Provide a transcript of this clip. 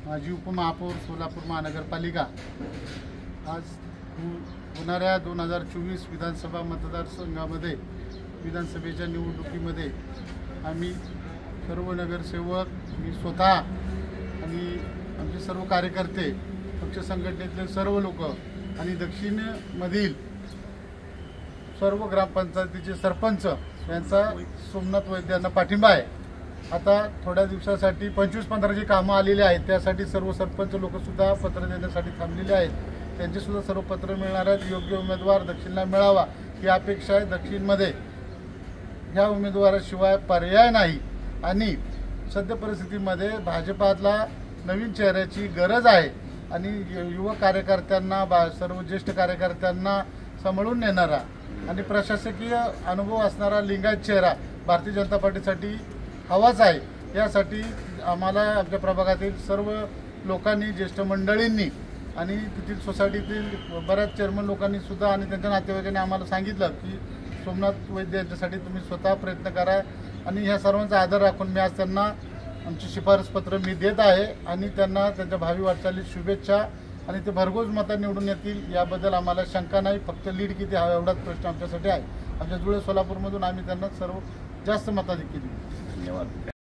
माजी उपमहापौर सोलापूर महानगरपालिका आज होणाऱ्या 2024 विधानसभा मतदारसंघामध्ये विधानसभेच्या निवडणुकीमध्ये आम्ही सर्व नगरसेवक, मी स्वतः आणि आमचे सर्व कार्यकर्ते, पक्ष संघटनेतले सर्व लोक आणि दक्षिणमधील सर्व ग्रामपंचायतीचे सरपंच यांचा सोमनाथ वैद्यांना पाठिंबा आहे। आता थोड्या दिवसासाठी 25-15 जी कामं आलेली आहेत त्यासाठी सर्व सरपंच लोकसुद्धा पत्र देण्यासाठी थांबलेले आहेत। त्यांचे सुद्धा सर्व पत्र मिळणार आहेत। योग्य उमेदवार दक्षिणला मिळावा ही अपेक्षा आहे। दक्षिणमध्ये ह्या उमेदवाराशिवाय पर्याय नाही आणि सध्या परिस्थितीमध्ये भाजपाला नवीन चेहऱ्याची गरज आहे आणि युवा कार्यकर्त्यांना, सर्व ज्येष्ठ कार्यकर्त्यांना सांभाळून नेणारा आणि प्रशासकीय अनुभव असणारा लिंगायत चेहरा भारतीय जनता पार्टीसाठी हवाच आहे। यासाठी आम्हाला आमच्या प्रभागातील सर्व लोकांनी, ज्येष्ठ मंडळींनी आणि तेथील सोसायटीतील बऱ्याच चेअरमन लोकांनी सुद्धा आणि त्यांच्या नातेवाईकांनी आम्हाला सांगितलं की सोमनाथ वैद्य यांच्यासाठी तुम्ही स्वतः प्रयत्न करा आणि ह्या सर्वांचा आदर राखून मी आज त्यांना आमची शिफारस पत्र मी देत आहे आणि त्यांना त्यांच्या भावी वाटचालीत शुभेच्छा आणि ते भरघोस मतं निवडून येतील याबद्दल आम्हाला शंका नाही। फक्त लीड किती हवा एवढाच प्रश्न आमच्यासाठी आहे। आमच्या जुळे सोलापूरमधून आम्ही त्यांना सर्व जास्त मताधिक्य देऊ। धन्यवाद।